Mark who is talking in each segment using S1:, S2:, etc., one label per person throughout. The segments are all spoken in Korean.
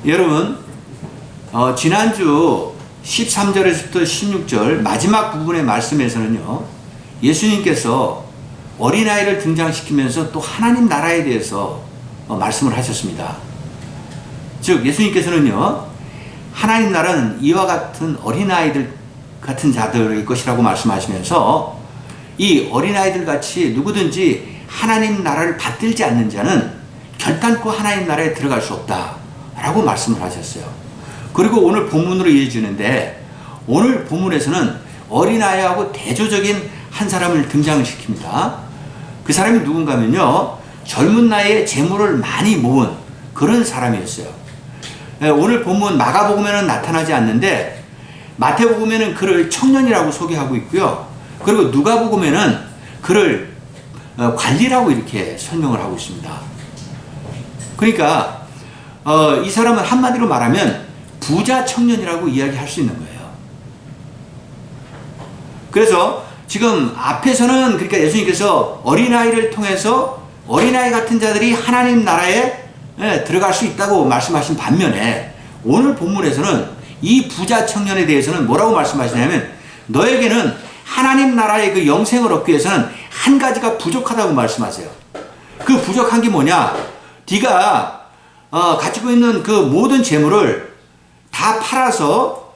S1: 여러분, 지난주 13절에서부터 16절 마지막 부분의 말씀에서는요, 예수님께서 어린아이를 등장시키면서 또 하나님 나라에 대해서 말씀을 하셨습니다. 즉 예수님께서는요, 하나님 나라는 이와 같은 어린아이들 같은 자들의 것이라고 말씀하시면서 이 어린아이들 같이 누구든지 하나님 나라를 받들지 않는 자는 결단코 하나님 나라에 들어갈 수 없다 라고 말씀을 하셨어요. 그리고 오늘 본문으로 이어지는데, 오늘 본문에서는 어린아이하고 대조적인 한 사람을 등장을 시킵니다. 그 사람이 누군가 하면요, 젊은 나이에 재물을 많이 모은 그런 사람이었어요. 오늘 본문 마가복음에는 나타나지 않는데 마태복음에는 그를 청년이라고 소개하고 있고요. 그리고 누가복음에는 그를 관리라고 이렇게 설명을 하고 있습니다. 그러니까 이 사람은 한마디로 말하면 부자 청년이라고 이야기할 수 있는 거예요. 그래서 지금 앞에서는, 그러니까 예수님께서 어린아이를 통해서 어린아이 같은 자들이 하나님 나라에 들어갈 수 있다고 말씀하신 반면에, 오늘 본문에서는 이 부자 청년에 대해서는 뭐라고 말씀하시냐면, 너에게는 하나님 나라의 그 영생을 얻기 위해서는 한 가지가 부족하다고 말씀하세요. 그 부족한 게 뭐냐? 네가 가지고 있는 그 모든 재물을 다 팔아서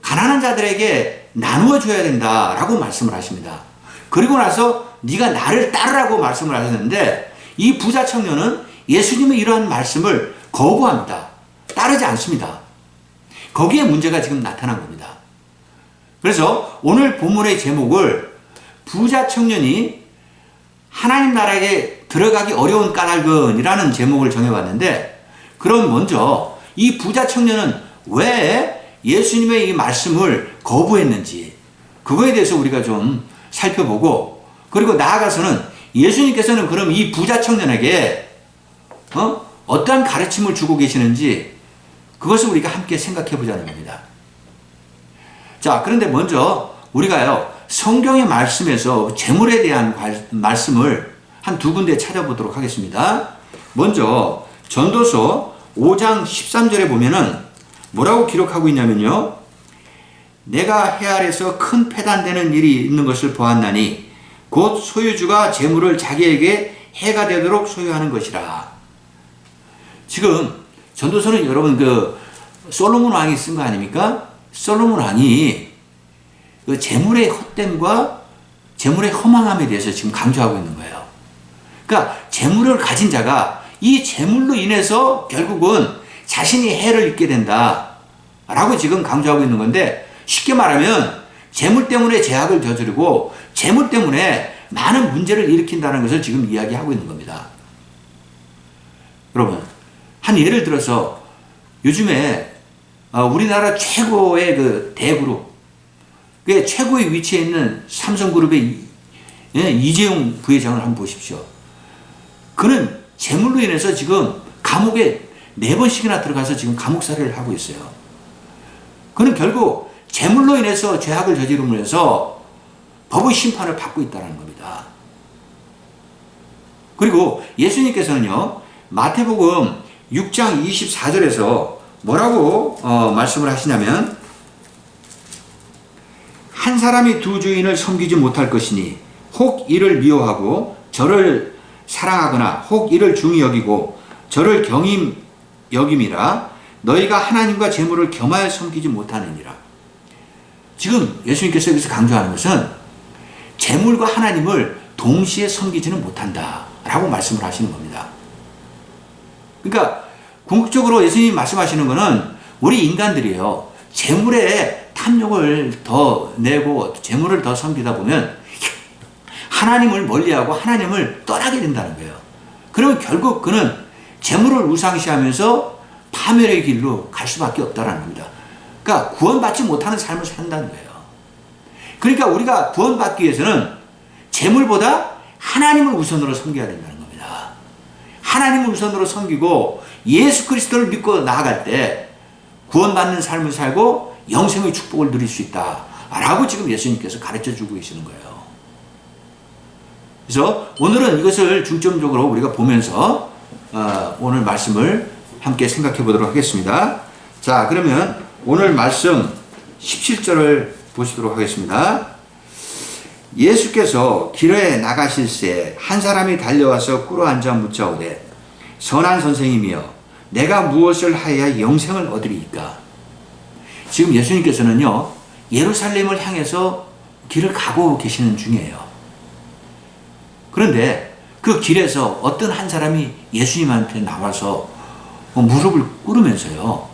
S1: 가난한 자들에게 나누어 줘야 된다라고 말씀을 하십니다. 그리고 나서 네가 나를 따르라고 말씀을 하셨는데, 이 부자 청년은 예수님의 이러한 말씀을 거부합니다. 따르지 않습니다. 거기에 문제가 지금 나타난 겁니다. 그래서 오늘 본문의 제목을 부자 청년이 하나님 나라에 들어가기 어려운 까닭은이라는 제목을 정해봤는데, 그럼 먼저 이 부자 청년은 왜 예수님의 이 말씀을 거부했는지, 그거에 대해서 우리가 좀 살펴보고, 그리고 나아가서는 예수님께서는 그럼 이 부자 청년에게 어떠한 가르침을 주고 계시는지, 그것을 우리가 함께 생각해 보자는 겁니다. 자, 그런데 먼저 우리가요, 성경의 말씀에서 재물에 대한 말씀을 한 두 군데 찾아보도록 하겠습니다. 먼저 전도서 5장 13절에 보면은 뭐라고 기록하고 있냐면요, 내가 해 아래서 큰 패단되는 일이 있는 것을 보았나니 곧 소유주가 재물을 자기에게 해가 되도록 소유하는 것이라. 지금 전도서는 여러분 그 솔로몬 왕이 쓴 거 아닙니까? 솔로몬 왕이 그 재물의 헛됨과 재물의 허망함에 대해서 지금 강조하고 있는 거예요. 그러니까 재물을 가진 자가 이 재물로 인해서 결국은 자신이 해를 입게 된다 라고 지금 강조하고 있는 건데, 쉽게 말하면 재물 때문에 죄악을 저지르고 재물 때문에 많은 문제를 일으킨다는 것을 지금 이야기하고 있는 겁니다. 여러분, 한 예를 들어서 요즘에 우리나라 최고의 그 대그룹, 그 최고의 위치에 있는 삼성그룹의 이재용 부회장을 한번 보십시오. 그는 재물로 인해서 지금 감옥에 4번씩이나 들어가서 지금 감옥살이를 하고 있어요. 그는 결국 재물로 인해서 죄악을 저지르면서 법의 심판을 받고 있다는 겁니다. 그리고 예수님께서는요, 마태복음 6장 24절에서 뭐라고 말씀을 하시냐면, 한 사람이 두 주인을 섬기지 못할 것이니 혹 이를 미워하고 저를 사랑하거나 혹 이를 중히 여기고 저를 경히 여김이라 너희가 하나님과 재물을 겸하여 섬기지 못하느니라. 지금 예수님께서 여기서 강조하는 것은 재물과 하나님을 동시에 섬기지는 못한다 라고 말씀을 하시는 겁니다. 그러니까 궁극적으로 예수님이 말씀하시는 것은 우리 인간들이요, 재물에 탐욕을 더 내고 재물을 더 섬기다 보면 하나님을 멀리하고 하나님을 떠나게 된다는 거예요. 그러면 결국 그는 재물을 우상시하면서 파멸의 길로 갈 수밖에 없다는 겁니다. 그러니까 구원받지 못하는 삶을 산다는 거예요. 그러니까 우리가 구원받기 위해서는 재물보다 하나님을 우선으로 섬겨야 된다는 겁니다. 하나님을 우선으로 섬기고 예수 그리스도를 믿고 나아갈 때 구원받는 삶을 살고 영생의 축복을 누릴 수 있다 라고 지금 예수님께서 가르쳐주고 계시는 거예요. 그래서 오늘은 이것을 중점적으로 우리가 보면서 오늘 말씀을 함께 생각해 보도록 하겠습니다. 자, 그러면 오늘 말씀 17절을 보시도록 하겠습니다. 예수께서 길에 나가실새 한 사람이 달려와서 꿇어앉아 묻자오되 선한 선생님이여 내가 무엇을 하여야 영생을 얻으리이까? 지금 예수님께서는요 예루살렘을 향해서 길을 가고 계시는 중이에요. 그런데 그 길에서 어떤 한 사람이 예수님한테 나와서 무릎을 꿇으면서요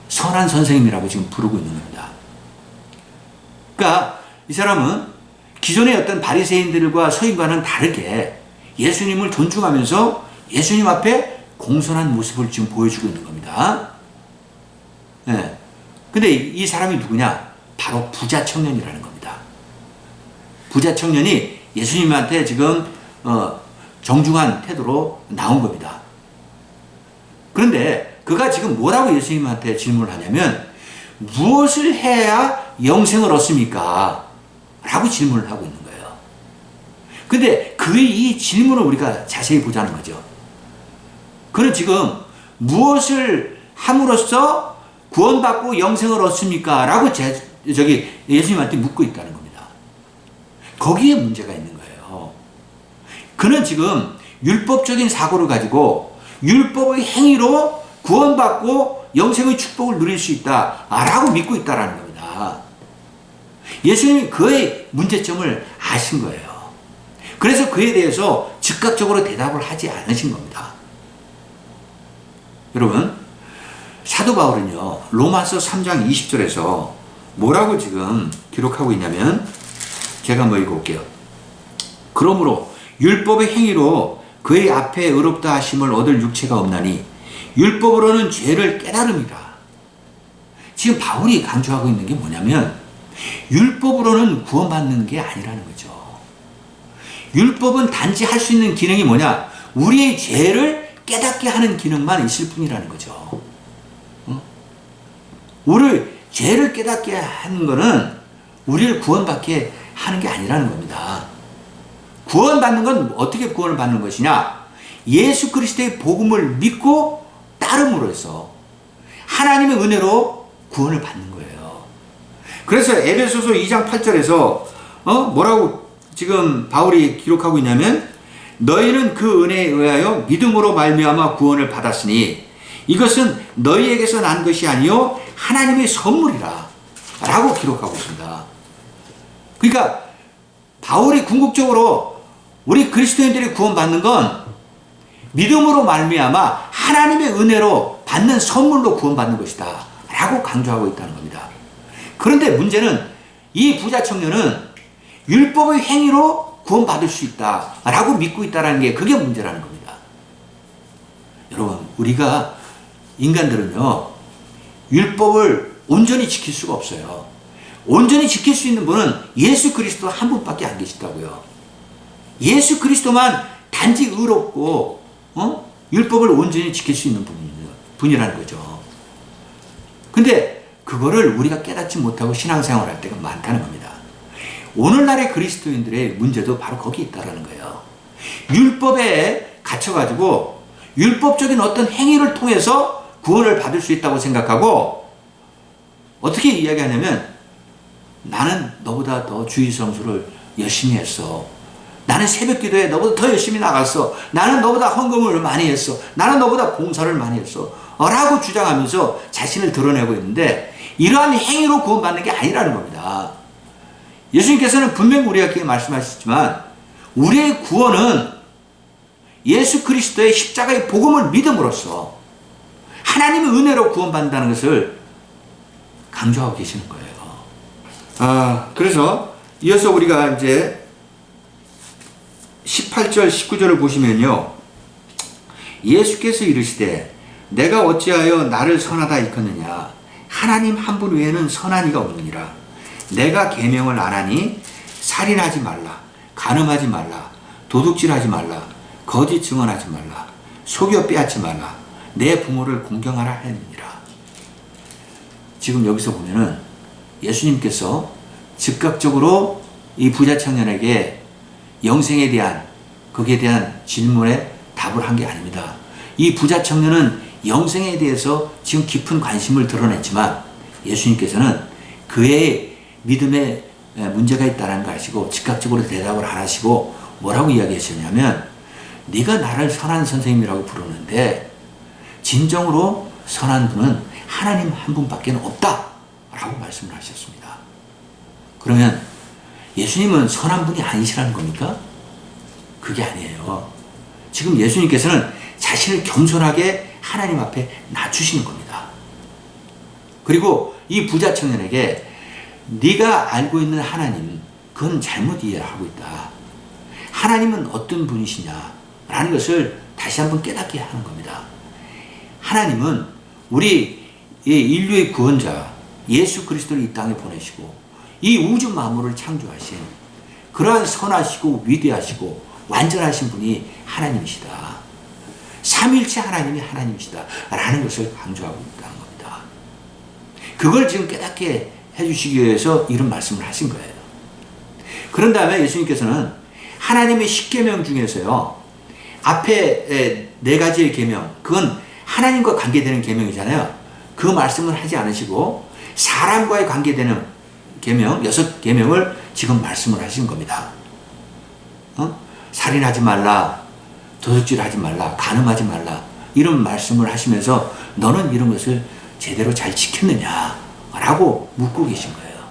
S1: 선한 선생님이라고 지금 부르고 있는 겁니다. 그러니까 이 사람은 기존의 어떤 바리새인들과 서인과는 다르게 예수님을 존중하면서 예수님 앞에 공손한 모습을 지금 보여주고 있는 겁니다. 네. 근데 이 사람이 누구냐? 바로 부자 청년이라는 겁니다. 부자 청년이 예수님한테 지금 정중한 태도로 나온 겁니다. 그런데 그가 지금 뭐라고 예수님한테 질문을 하냐면 무엇을 해야 영생을 얻습니까? 라고 질문을 하고 있는 거예요. 근데 그의 이 질문을 우리가 자세히 보자는 거죠. 그는 지금 무엇을 함으로써 구원받고 영생을 얻습니까? 라고 예수님한테 묻고 있다는 겁니다. 거기에 문제가 있는 거예요. 그는 지금 율법적인 사고를 가지고 율법의 행위로 구원받고 영생의 축복을 누릴 수 있다라고 믿고 있다는 겁니다. 예수님이 그의 문제점을 아신 거예요. 그래서 그에 대해서 즉각적으로 대답을 하지 않으신 겁니다. 여러분, 사도 바울은요 로마서 3장 20절에서 뭐라고 지금 기록하고 있냐면 제가 한번 읽어볼게요. 그러므로 율법의 행위로 그의 앞에 의롭다 하심을 얻을 육체가 없나니 율법으로는 죄를 깨달음이라. 지금 바울이 강조하고 있는 게 뭐냐면 율법으로는 구원받는 게 아니라는 거죠. 율법은 단지 할 수 있는 기능이 뭐냐? 우리의 죄를 깨닫게 하는 기능만 있을 뿐이라는 거죠. 우리를 죄를 깨닫게 하는 것은 우리를 구원받게 하는 게 아니라는 겁니다. 구원받는 건 어떻게 구원을 받는 것이냐? 예수 그리스도의 복음을 믿고 따름으로써 하나님의 은혜로 구원을 받는 거예요. 그래서 에베소서 2장 8절에서 뭐라고 지금 바울이 기록하고 있냐면 너희는 그 은혜에 의하여 믿음으로 말미암아 구원을 받았으니 이것은 너희에게서 난 것이 아니요 하나님의 선물이라 라고 기록하고 있습니다. 그러니까 바울이 궁극적으로 우리 그리스도인들이 구원받는 건 믿음으로 말미암아 하나님의 은혜로 받는 선물로 구원받는 것이다 라고 강조하고 있다는 겁니다. 그런데 문제는 이 부자 청년은 율법의 행위로 구원받을 수 있다 라고 믿고 있다는 게 그게 문제라는 겁니다. 여러분, 우리가 인간들은요 율법을 온전히 지킬 수가 없어요. 온전히 지킬 수 있는 분은 예수 그리스도 한 분밖에 안 계시다고요. 예수 그리스도만 단지 의롭고 율법을 온전히 지킬 수 있는 분이라는 거죠. 근데 그거를 우리가 깨닫지 못하고 신앙생활 할 때가 많다는 겁니다. 오늘날의 그리스도인들의 문제도 바로 거기 있다는 거예요. 율법에 갇혀가지고 율법적인 어떤 행위를 통해서 구원을 받을 수 있다고 생각하고 어떻게 이야기하냐면 나는 너보다 더 주일 성수를 열심히 했어. 나는 새벽 기도에 너보다 더 열심히 나갔어. 나는 너보다 헌금을 많이 했어. 나는 너보다 봉사를 많이 했어. 라고 주장하면서 자신을 드러내고 있는데 이러한 행위로 구원받는 게 아니라는 겁니다. 예수님께서는 분명히 우리에게 말씀하셨지만 우리의 구원은 예수 그리스도의 십자가의 복음을 믿음으로써 하나님의 은혜로 구원받는다는 것을 강조하고 계시는 거예요. 그래서 이어서 우리가 이제 18절 19절을 보시면요 예수께서 이르시되 내가 어찌하여 나를 선하다 일컫느냐 하나님 한 분 외에는 선한 이가 없느니라. 내가 계명을 안 하니 살인하지 말라, 간음하지 말라, 도둑질하지 말라, 거짓 증언하지 말라, 속여 빼앗지 말라, 내 부모를 공경하라 하느니라. 지금 여기서 보면은 예수님께서 즉각적으로 이 부자 청년에게 영생에 대한 거기에 대한 질문에 답을 한 게 아닙니다. 이 부자 청년은 영생에 대해서 지금 깊은 관심을 드러냈지만 예수님께서는 그의 믿음에 문제가 있다는 걸 아시고 즉각적으로 대답을 안 하시고 뭐라고 이야기하셨냐면 네가 나를 선한 선생님이라고 부르는데 진정으로 선한 분은 하나님 한 분밖에 없다 라고 말씀을 하셨습니다. 그러면 예수님은 선한 분이 아니시라는 겁니까? 그게 아니에요. 지금 예수님께서는 자신을 겸손하게 하나님 앞에 낮추시는 겁니다. 그리고 이 부자 청년에게 네가 알고 있는 하나님 그건 잘못 이해하고 있다. 하나님은 어떤 분이시냐 라는 것을 다시 한번 깨닫게 하는 겁니다. 하나님은 우리 인류의 구원자 예수 그리스도를 이 땅에 보내시고 이 우주 만물을 창조하신 그러한 선하시고 위대하시고 완전하신 분이 하나님이시다. 삼일체 하나님이 하나님이시다 라는 것을 강조하고 있다는 겁니다. 그걸 지금 깨닫게 해주시기 위해서 이런 말씀을 하신 거예요. 그런 다음에 예수님께서는 하나님의 10계명 중에서요 앞에 4가지의 계명 그건 하나님과 관계되는 계명이잖아요. 그 말씀을 하지 않으시고 사람과의 관계되는 계명 6계명을 지금 말씀을 하신 겁니다. 살인하지 말라, 도둑질하지 말라, 간음하지 말라 이런 말씀을 하시면서 너는 이런 것을 제대로 잘 지켰느냐 라고 묻고 계신 거예요.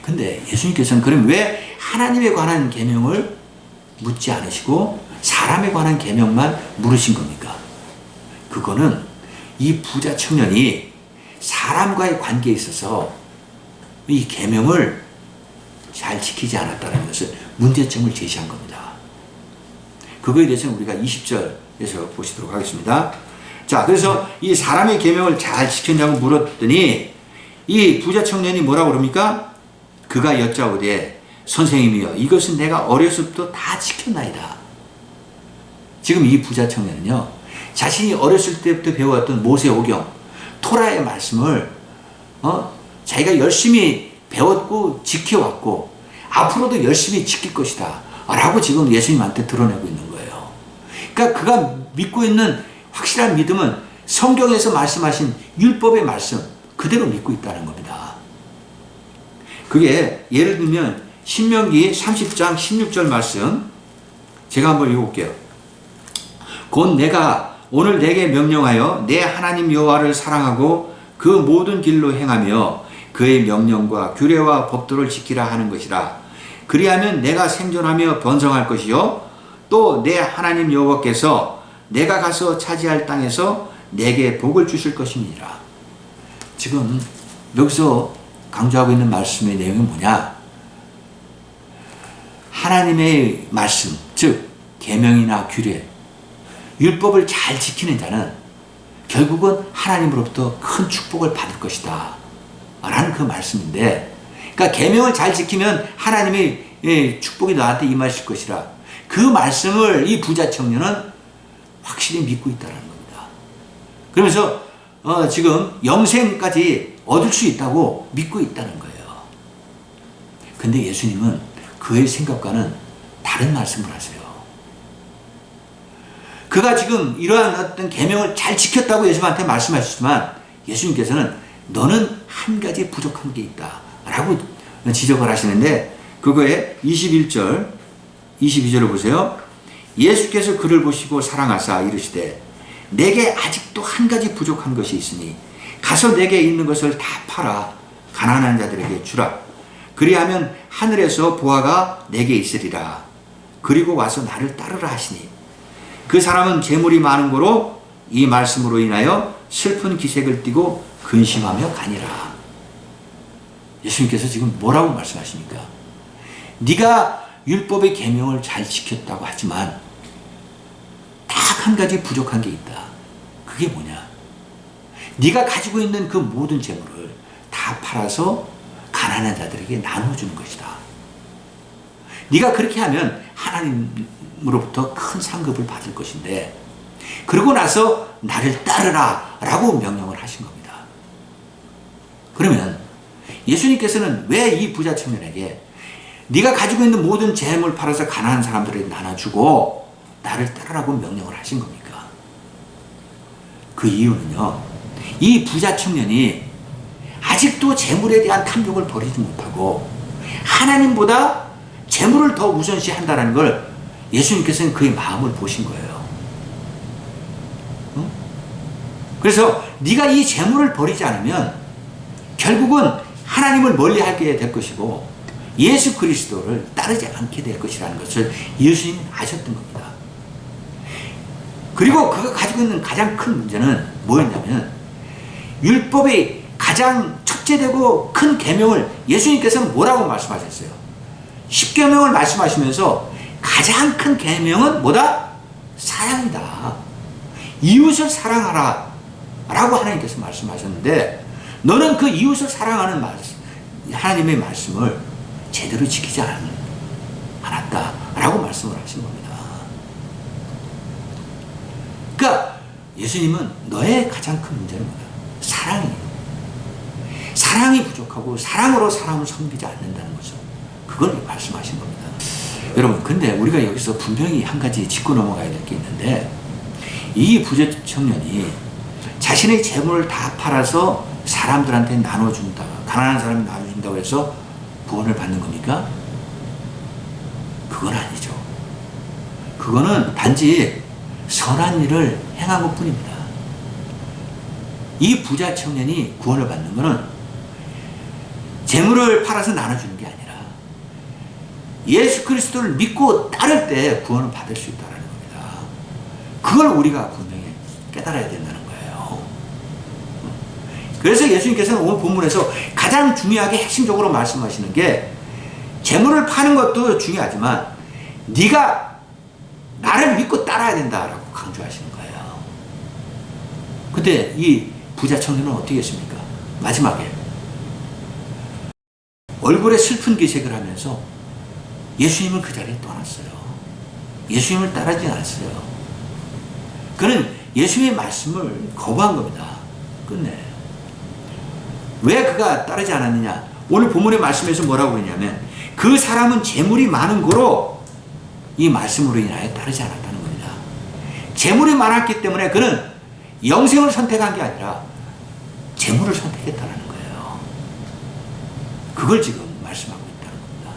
S1: 근데 예수님께서는 그럼 왜 하나님에 관한 계명을 묻지 않으시고 사람에 관한 계명만 물으신 겁니까? 그거는 이 부자 청년이 사람과의 관계에 있어서 이 계명을 잘 지키지 않았다는 것을 문제점을 제시한 겁니다. 그거에 대해서는 우리가 20절에서 보시도록 하겠습니다. 자, 그래서 이 사람의 계명을 잘 지켰냐고 물었더니 이 부자 청년이 뭐라고 그럽니까? 그가 여짜오되 선생님이여 이것은 내가 어려서부터 다 지켰나이다. 지금 이 부자 청년은요 자신이 어렸을 때부터 배워왔던 모세오경 토라의 말씀을 자기가 열심히 배웠고 지켜왔고 앞으로도 열심히 지킬 것이다 라고 지금 예수님한테 드러내고 있는 거예요. 그러니까 그가 믿고 있는 확실한 믿음은 성경에서 말씀하신 율법의 말씀 그대로 믿고 있다는 겁니다. 그게 예를 들면 신명기 30장 16절 말씀 제가 한번 읽어볼게요. 곧 내가 오늘 내게 명령하여 내 하나님 여호와를 사랑하고 그 모든 길로 행하며 그의 명령과 규례와 법도를 지키라 하는 것이라. 그리하면 내가 생존하며 번성할 것이요 또 내 하나님 여호와께서 내가 가서 차지할 땅에서 내게 복을 주실 것입니다. 지금 여기서 강조하고 있는 말씀의 내용이 뭐냐? 하나님의 말씀, 즉 계명이나 규례, 율법을 잘 지키는 자는 결국은 하나님으로부터 큰 축복을 받을 것이다 라는 그 말씀인데, 그러니까 계명을 잘 지키면 하나님의 축복이 너한테 임하실 것이라 그 말씀을 이 부자 청년은 확실히 믿고 있다는 겁니다. 그러면서 지금 영생까지 얻을 수 있다고 믿고 있다는 거예요. 근데 예수님은 그의 생각과는 다른 말씀을 하세요. 그가 지금 이러한 어떤 계명을 잘 지켰다고 예수님한테 말씀하시지만 예수님께서는 너는 한 가지 부족한 게 있다 라고 지적을 하시는데, 그거에 21절 22절을 보세요. 예수께서 그를 보시고 사랑하사 이르시되 내게 아직도 한 가지 부족한 것이 있으니 가서 내게 있는 것을 다 팔아 가난한 자들에게 주라. 그리하면 하늘에서 보화가 내게 있으리라. 그리고 와서 나를 따르라 하시니 그 사람은 재물이 많은 고로 이 말씀으로 인하여 슬픈 기색을 띠고 근심하며 가니라. 예수님께서 지금 뭐라고 말씀하십니까? 네가 율법의 계명을 잘 지켰다고 하지만 딱 한 가지 부족한 게 있다. 그게 뭐냐? 네가 가지고 있는 그 모든 재물을 다 팔아서 가난한 자들에게 나눠주는 것이다. 네가 그렇게 하면 하나님으로부터 큰 상급을 받을 것인데, 그러고 나서 나를 따르라 라고 명령을 하신 겁니다. 그러면 예수님께서는 왜 이 부자 청년에게 네가 가지고 있는 모든 재물 팔아서 가난한 사람들에게 나눠주고 나를 따르라고 명령을 하신 겁니까? 그 이유는요, 이 부자 청년이 아직도 재물에 대한 탐욕을 버리지 못하고 하나님보다 재물을 더 우선시 한다는 걸 예수님께서는 그의 마음을 보신 거예요. 응? 그래서 네가 이 재물을 버리지 않으면 결국은 하나님을 멀리하게 될 것이고 예수 그리스도를 따르지 않게 될 것이라는 것을 예수님은 아셨던 겁니다. 그리고 그가 가지고 있는 가장 큰 문제는 뭐였냐면, 율법의 가장 첫째되고 큰 계명을 예수님께서는 뭐라고 말씀하셨어요? 10계명을 말씀하시면서 가장 큰 계명은 뭐다? 사랑이다. 이웃을 사랑하라 라고 하나님께서 말씀하셨는데, 너는 그 이웃을 사랑하는 하나님의 말씀을 제대로 지키지 않았다 라고 말씀을 하신 겁니다. 그러니까 예수님은 너의 가장 큰 문제는 뭐다? 사랑이에요. 사랑이 부족하고 사랑으로 사람을 섬기지 않는다는 거죠. 그걸 말씀하신 겁니다. 여러분, 근데 우리가 여기서 분명히 한 가지 짚고 넘어가야 될 게 있는데, 이 부자 청년이 자신의 재물을 다 팔아서 사람들한테 나눠준다, 가난한 사람이 나눠준다고 해서 구원을 받는 겁니까? 그건 아니죠. 그거는 단지 선한 일을 행한 것 뿐입니다. 이 부자 청년이 구원을 받는 것은 재물을 팔아서 나눠주는 게 아니라 예수 그리스도를 믿고 따를 때 구원을 받을 수 있다는 겁니다. 그걸 우리가 분명히 깨달아야 된다는 거예요. 그래서 예수님께서는 오늘 본문에서 가장 중요하게 핵심적으로 말씀하시는 게, 재물을 파는 것도 중요하지만 네가 나를 믿고 따라야 된다라고 강조하시는 거예요. 근데 이 부자 청년은 어떻게 했습니까? 마지막에 얼굴에 슬픈 기색을 하면서 예수님을 그 자리에 떠났어요. 예수님을 따르지 않았어요. 그는 예수님의 말씀을 거부한 겁니다. 끝내. 왜 그가 따르지 않았느냐? 오늘 본문의 말씀에서 뭐라고 했냐면, 그 사람은 재물이 많은 고로 이 말씀으로 인하여 따르지 않았다는 겁니다. 재물이 많았기 때문에 그는 영생을 선택한 게 아니라 재물을 선택했다는 거예요. 그걸 지금 말씀하고 있다는 겁니다.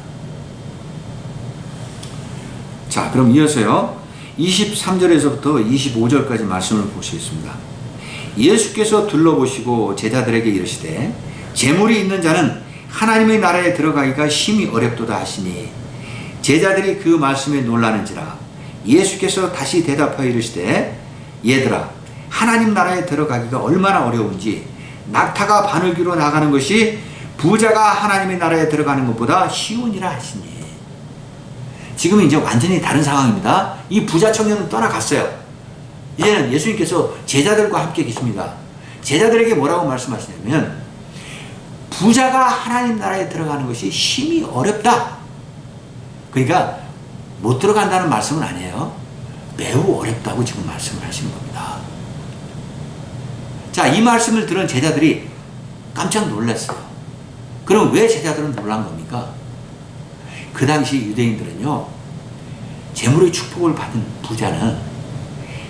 S1: 자, 그럼 이어서요, 23절에서부터 25절까지 말씀을 보시겠습니다. 예수께서 둘러보시고 제자들에게 이르시되, 재물이 있는 자는 하나님의 나라에 들어가기가 심히 어렵도다 하시니, 제자들이 그 말씀에 놀라는지라. 예수께서 다시 대답하여 이르시되, 얘들아, 하나님 나라에 들어가기가 얼마나 어려운지 낙타가 바늘귀로 나가는 것이 부자가 하나님의 나라에 들어가는 것보다 쉬우니라 하시니. 지금 이제 완전히 다른 상황입니다. 이 부자 청년은 떠나갔어요. 이제는 예수님께서 제자들과 함께 계십니다. 제자들에게 뭐라고 말씀하시냐면, 부자가 하나님 나라에 들어가는 것이 심히 어렵다. 그러니까 못 들어간다는 말씀은 아니에요. 매우 어렵다고 지금 말씀을 하시는 겁니다. 자, 이 말씀을 들은 제자들이 깜짝 놀랐어요. 그럼 왜 제자들은 놀란 겁니까? 그 당시 유대인들은요, 재물의 축복을 받은 부자는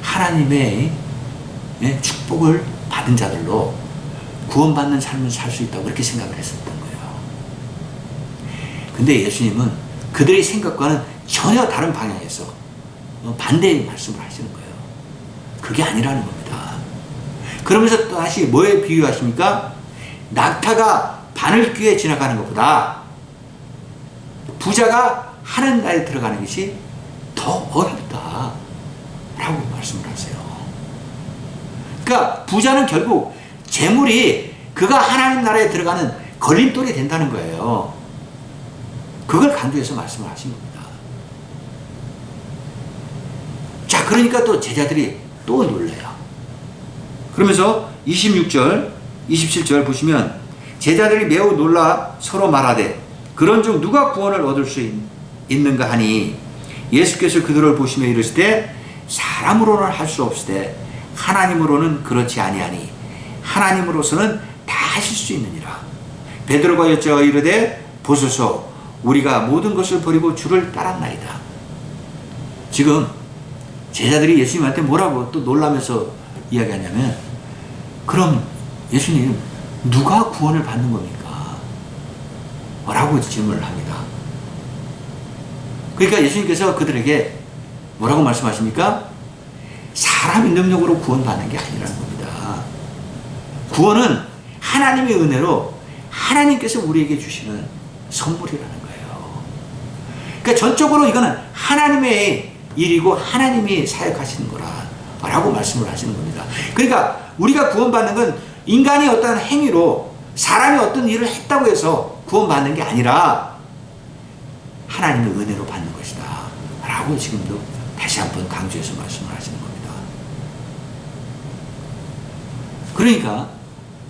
S1: 하나님의 축복을 받은 자들로 구원받는 삶을 살 수 있다고 그렇게 생각을 했었던 거예요. 근데 예수님은 그들의 생각과는 전혀 다른 방향에서 반대의 말씀을 하시는 거예요. 그게 아니라는 겁니다. 그러면서 또 다시 뭐에 비유하십니까? 낙타가 바늘귀에 지나가는 것보다 부자가 하나님 나라에 들어가는 것이 더 어렵다 라고 말씀을 하세요. 그러니까 부자는 결국 재물이 그가 하나님 나라에 들어가는 걸림돌이 된다는 거예요. 그걸 강조해서 말씀을 하신 겁니다. 자, 그러니까 또 제자들이 또 놀래요. 그러면서 26절, 27절 보시면, 제자들이 매우 놀라 서로 말하되, 그런즉 누가 구원을 얻을 수 있는가 하니, 예수께서 그들을 보시며 이르시되, 사람으로는 할 수 없으되 하나님으로는 그렇지 아니하니 하나님으로서는 다 하실 수 있느니라. 베드로가 여쭈어 이르되, 보소서, 우리가 모든 것을 버리고 주를 따랐나이다. 지금 제자들이 예수님한테 뭐라고 또 놀라면서 이야기하냐면, 그럼 예수님, 누가 구원을 받는 겁니까? 라고 질문을 합니다. 그러니까 예수님께서 그들에게 뭐라고 말씀하십니까? 사람의 능력으로 구원받는 게 아니라는 겁니다. 구원은 하나님의 은혜로 하나님께서 우리에게 주시는 선물이라는 거예요. 그러니까 전적으로 이거는 하나님의 일이고 하나님이 사역하시는 거라고 말씀을 하시는 겁니다. 그러니까 우리가 구원받는 건 인간이 어떤 행위로 사람이 어떤 일을 했다고 해서 구원받는 게 아니라 하나님의 은혜로 받는 것이다 라고 지금도 다시 한번 강조해서 말씀을 하시는 겁니다. 그러니까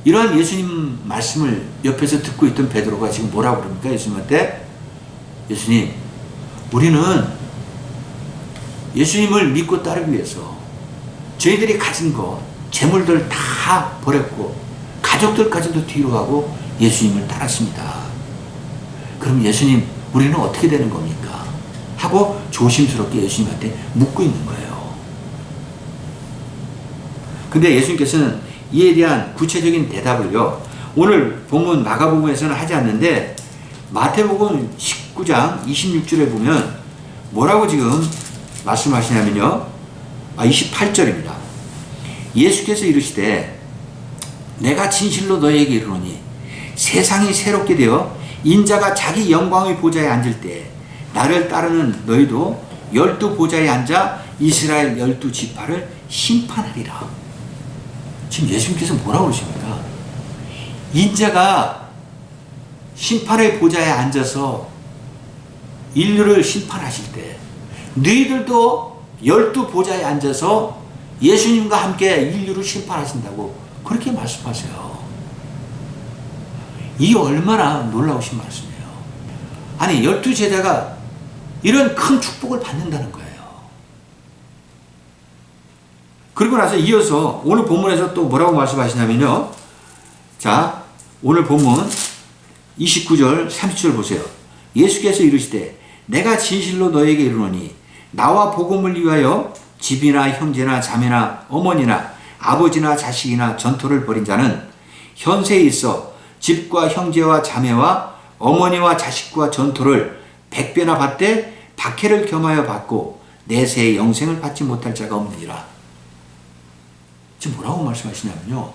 S1: 이러한 예수님 말씀을 옆에서 듣고 있던 베드로가 지금 뭐라고 그럽니까? 예수님한테, 예수님, 우리는 예수님을 믿고 따르기 위해서 저희들이 가진 것, 재물들 다 버렸고 가족들까지도 뒤로 하고 예수님을 따랐습니다. 그럼 예수님, 우리는 어떻게 되는 겁니까? 하고 조심스럽게 예수님한테 묻고 있는 거예요. 근데 예수님께서는 이에 대한 구체적인 대답을요, 오늘 본문 마가복음에서는 하지 않는데 마태복음 19장 26절에 보면 뭐라고 지금 말씀하시냐면요, 28절입니다. 예수께서 이르시되 내가 진실로 너희에게 이르노니 세상이 새롭게 되어 인자가 자기 영광의 보좌에 앉을 때 나를 따르는 너희도 12 보좌에 앉아 이스라엘 12 지파를 심판하리라. 지금 예수님께서 뭐라고 그러십니까? 인자가 심판의 보좌에 앉아서 인류를 심판하실 때 너희들도 12 보좌에 앉아서 예수님과 함께 인류를 심판하신다고 그렇게 말씀하세요. 이 얼마나 놀라우신 말씀이에요. 아니, 12 제자가 이런 큰 축복을 받는다는 거예요. 그리고 나서 이어서 오늘 본문에서 또 뭐라고 말씀하시냐면요, 자, 오늘 본문 29절 30절 보세요. 예수께서 이르시되 내가 진실로 너에게 이르노니 나와 복음을 위하여 집이나 형제나 자매나 어머니나 아버지나 자식이나 전토를 벌인 자는 현세에 있어 집과 형제와 자매와 어머니와 자식과 전토를 100배나 받되 박해를 겸하여 받고 내세의 영생을 받지 못할 자가 없느니라. 지금 뭐라고 말씀하시냐면요,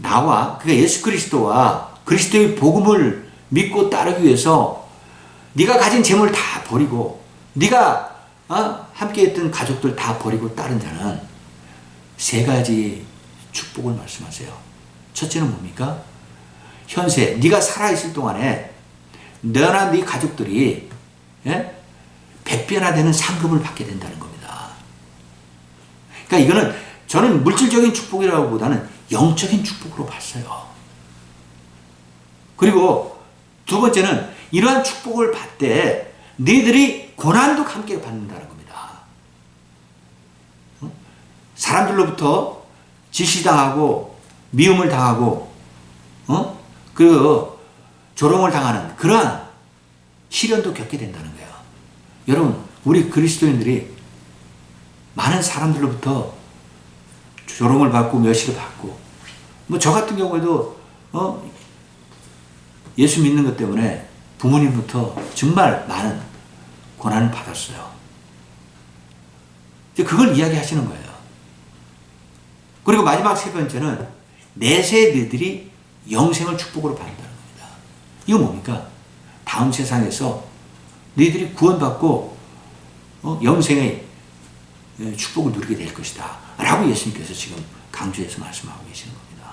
S1: 나와, 그러니까 예수 그리스도와 그리스도의 복음을 믿고 따르기 위해서 네가 가진 재물 다 버리고 네가 함께 했던 가족들 다 버리고 따른 자는 세 가지 축복을 말씀하세요. 첫째는 뭡니까? 현세, 네가 살아있을 동안에 너나 네 가족들이 100배나 되는 상급을 받게 된다는 겁니다. 그러니까 이거는 저는 물질적인 축복이라고 보다는 영적인 축복으로 봤어요. 그리고 두 번째는 이러한 축복을 받되 너희들이 고난도 함께 받는다는 겁니다. 사람들로부터 지시당하고 미움을 당하고 그 조롱을 당하는 그러한 시련도 겪게 된다는 거예요. 여러분, 우리 그리스도인들이 많은 사람들로부터 조롱을 받고 멸시를 받고, 뭐 저 같은 경우에도 예수 믿는 것 때문에 부모님부터 정말 많은 고난을 받았어요. 그걸 이야기하시는 거예요. 그리고 마지막 세 번째는 내세 너희들이 영생을 축복으로 받는다는 겁니다. 이거 뭡니까? 다음 세상에서 너희들이 구원받고 영생의 축복을 누리게 될 것이다 라고 예수님께서 지금 강조해서 말씀하고 계시는 겁니다.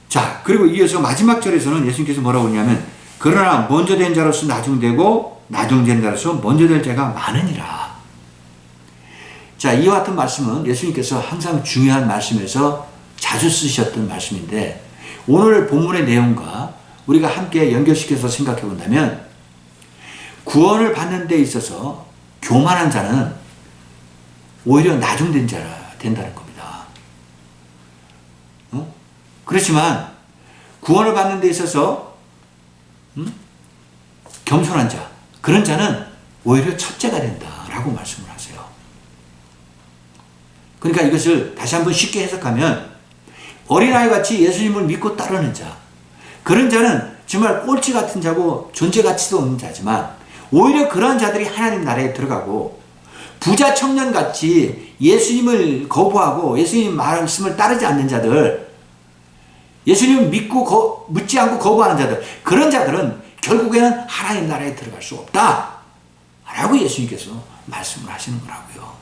S1: 자, 그리고 이어서 마지막 절에서는 예수님께서 뭐라고 하냐면, 그러나 먼저 된 자로서 나중되고 나중된 자로서 먼저 될 자가 많으니라. 자, 이와 같은 말씀은 예수님께서 항상 중요한 말씀에서 자주 쓰셨던 말씀인데, 오늘 본문의 내용과 우리가 함께 연결시켜서 생각해 본다면, 구원을 받는 데 있어서 교만한 자는 오히려 나중된 자라 된다는 겁니다. 그렇지만 구원을 받는 데 있어서 겸손한 자, 그런 자는 오히려 첫째가 된다라고 말씀을 하세요. 그러니까 이것을 다시 한번 쉽게 해석하면 어린아이 같이 예수님을 믿고 따르는 자, 그런 자는 정말 꼴찌 같은 자고 존재 가치도 없는 자지만 오히려 그런 자들이 하나님 나라에 들어가고, 부자 청년 같이 예수님을 거부하고 예수님 말씀을 따르지 않는 자들, 예수님을 묻지 않고 거부하는 자들, 그런 자들은 결국에는 하나님 나라에 들어갈 수 없다 라고 예수님께서 말씀을 하시는 거라고요.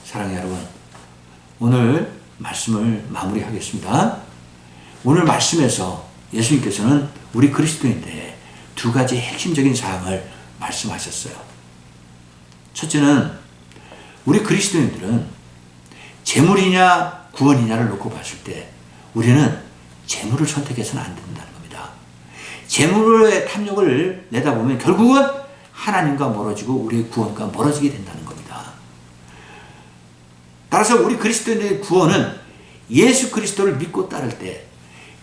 S1: 사랑하는 여러분, 오늘 말씀을 마무리하겠습니다. 오늘 말씀에서 예수님께서는 우리 그리스도인들의 두 가지 핵심적인 사항을 말씀하셨어요. 첫째는 우리 그리스도인들은 재물이냐 구원이냐를 놓고 봤을 때 우리는 재물을 선택해서는 안 된다는 겁니다. 재물의 탐욕을 내다보면 결국은 하나님과 멀어지고 우리의 구원과 멀어지게 된다는 겁니다. 따라서 우리 그리스도인의 구원은 예수 그리스도를 믿고 따를 때,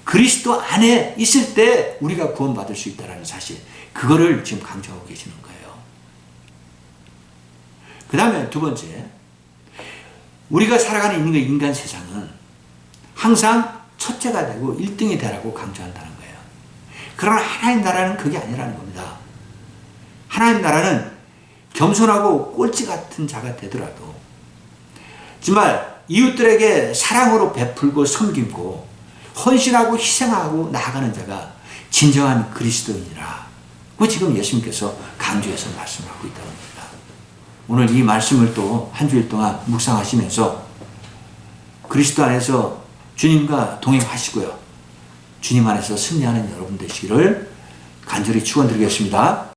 S1: 그리스도 안에 있을 때 우리가 구원받을 수 있다는 사실, 그거를 지금 강조하고 계시는 거예요. 그 다음에 두 번째, 우리가 살아가는 인간 세상은 항상 첫째가 되고 1등이 되라고 강조한다는 거예요. 그러나 하나님 나라는 그게 아니라는 겁니다. 하나님 나라는 겸손하고 꼴찌 같은 자가 되더라도 정말 이웃들에게 사랑으로 베풀고 섬기고 헌신하고 희생하고 나아가는 자가 진정한 그리스도인이라, 그 지금 예수님께서 강조해서 말씀하고 있다는 겁니다. 오늘 이 말씀을 또 한 주일 동안 묵상하시면서 그리스도 안에서 주님과 동행하시고요, 주님 안에서 승리하는 여러분 되시기를 간절히 축원드리겠습니다.